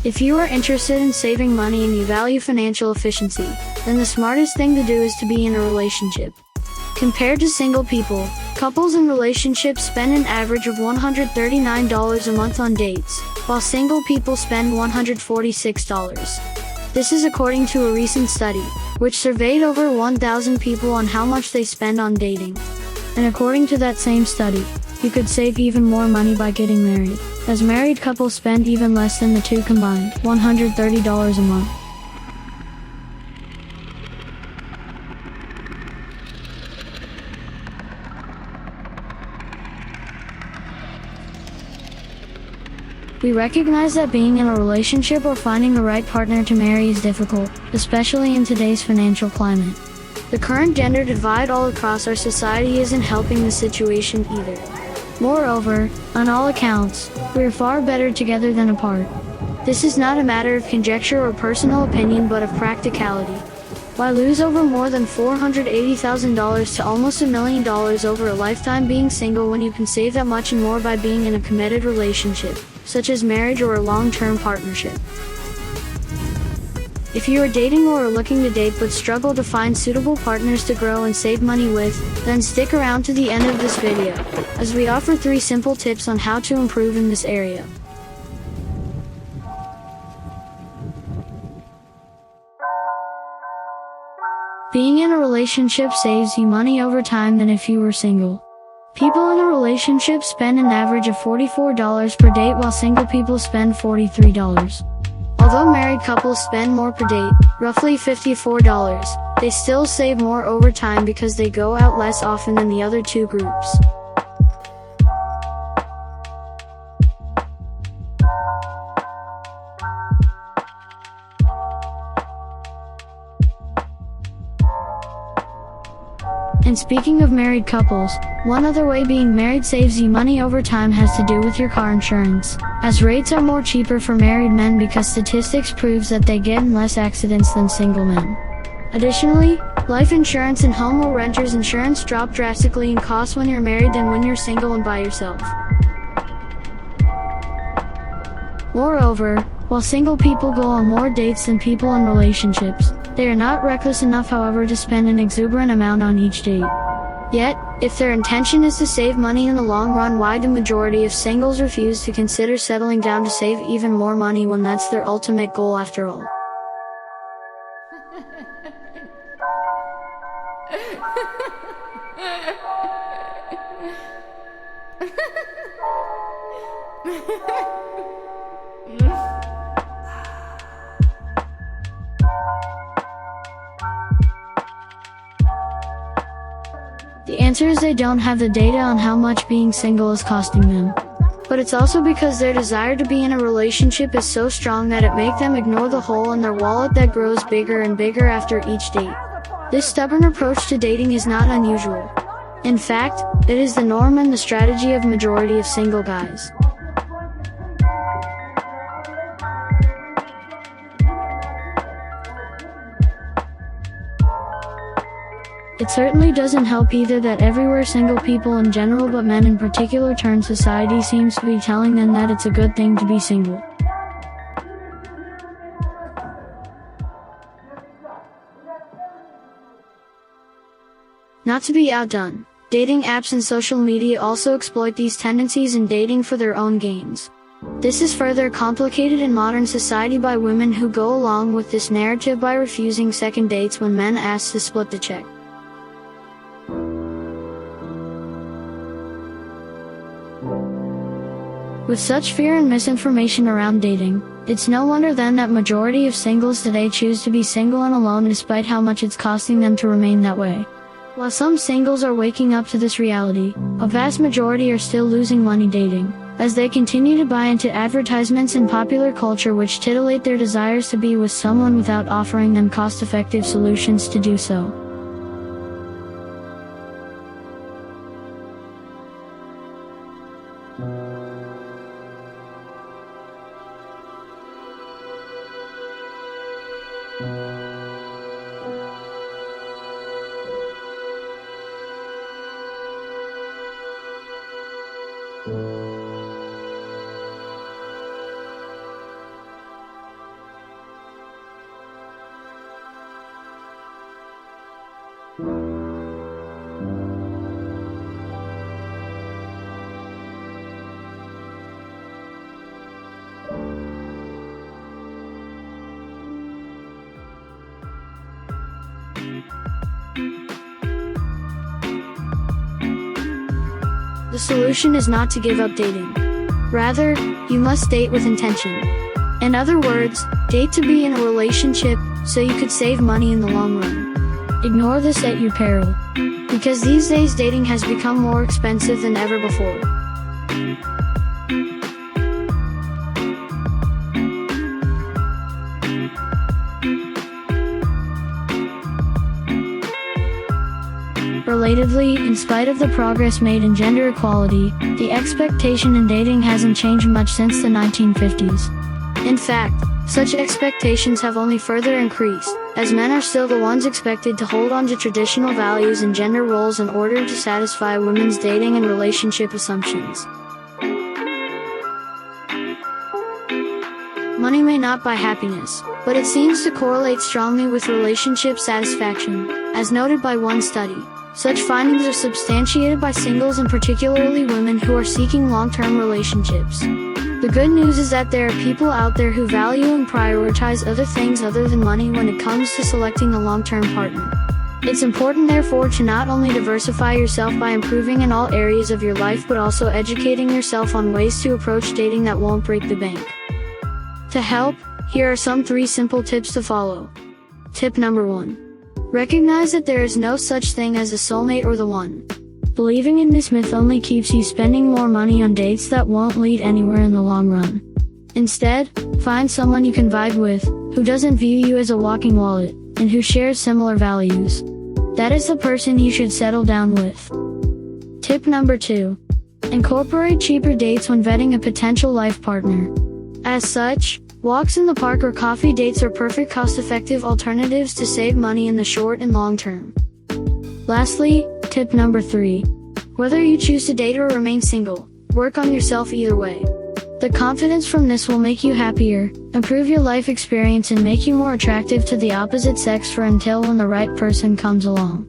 If you are interested in saving money and you value financial efficiency, then the smartest thing to do is to be in a relationship. Compared to single people, couples in relationships spend an average of $139 a month on dates, while single people spend $146. This is according to a recent study, which surveyed over 1,000 people on how much they spend on dating. And according to that same study, you could save even more money by getting married, as married couples spend even less than the two combined, $130 a month. We recognize that being in a relationship or finding the right partner to marry is difficult, especially in today's financial climate. The current gender divide all across our society isn't helping the situation either. Moreover, on all accounts, we are far better together than apart. This is not a matter of conjecture or personal opinion but of practicality. Why lose over more than $480,000 to almost $1 million over a lifetime being single when you can save that much and more by being in a committed relationship, such as marriage or a long-term partnership? If you are dating or are looking to date but struggle to find suitable partners to grow and save money with, then stick around to the end of this video, as we offer 3 simple tips on how to improve in this area. Being in a relationship saves you money over time than if you were single. People in a relationship spend an average of $44 per date while single people spend $43. Although married couples spend more per date, roughly $54, they still save more over time because they go out less often than the other two groups. And speaking of married couples, one other way being married saves you money over time has to do with your car insurance, as rates are more cheaper for married men because statistics proves that they get in less accidents than single men. Additionally, life insurance and home or renter's insurance drop drastically in cost when you're married than when you're single and by yourself. Moreover, while single people go on more dates than people in relationships, they are not reckless enough, however, to spend an exuberant amount on each date. Yet, if their intention is to save money in the long run, why do majority of singles refuse to consider settling down to save even more money when that's their ultimate goal after all? The answer is they don't have the data on how much being single is costing them. But it's also because their desire to be in a relationship is so strong that it makes them ignore the hole in their wallet that grows bigger and bigger after each date. This stubborn approach to dating is not unusual. In fact, it is the norm and the strategy of majority of single guys. It certainly doesn't help either that everywhere single people in general but men in particular turn, society seems to be telling them that it's a good thing to be single. Not to be outdone, dating apps and social media also exploit these tendencies in dating for their own gains. This is further complicated in modern society by women who go along with this narrative by refusing second dates when men ask to split the check. With such fear and misinformation around dating, it's no wonder then that majority of singles today choose to be single and alone despite how much it's costing them to remain that way. While some singles are waking up to this reality, a vast majority are still losing money dating, as they continue to buy into advertisements and popular culture which titillate their desires to be with someone without offering them cost-effective solutions to do so. The solution is not to give up dating. Rather, you must date with intention. In other words, date to be in a relationship so you could save money in the long run. Ignore this at your peril. Because these days dating has become more expensive than ever before. Relatedly, in spite of the progress made in gender equality, the expectation in dating hasn't changed much since the 1950s. In fact, such expectations have only further increased, as men are still the ones expected to hold on to traditional values and gender roles in order to satisfy women's dating and relationship assumptions. Money may not buy happiness, but it seems to correlate strongly with relationship satisfaction, as noted by one study. Such findings are substantiated by singles and particularly women who are seeking long-term relationships. The good news is that there are people out there who value and prioritize other things other than money when it comes to selecting a long-term partner. It's important therefore to not only diversify yourself by improving in all areas of your life but also educating yourself on ways to approach dating that won't break the bank. To help, here are some 3 simple tips to follow. Tip number 1. Recognize that there is no such thing as a soulmate or the one. Believing in this myth only keeps you spending more money on dates that won't lead anywhere in the long run. Instead, find someone you can vibe with, who doesn't view you as a walking wallet, and who shares similar values. That is the person you should settle down with. Tip number 2. Incorporate cheaper dates when vetting a potential life partner. As such, walks in the park or coffee dates are perfect cost-effective alternatives to save money in the short and long term. Lastly, tip number 3. Whether you choose to date or remain single, work on yourself either way. The confidence from this will make you happier, improve your life experience and make you more attractive to the opposite sex for until when the right person comes along.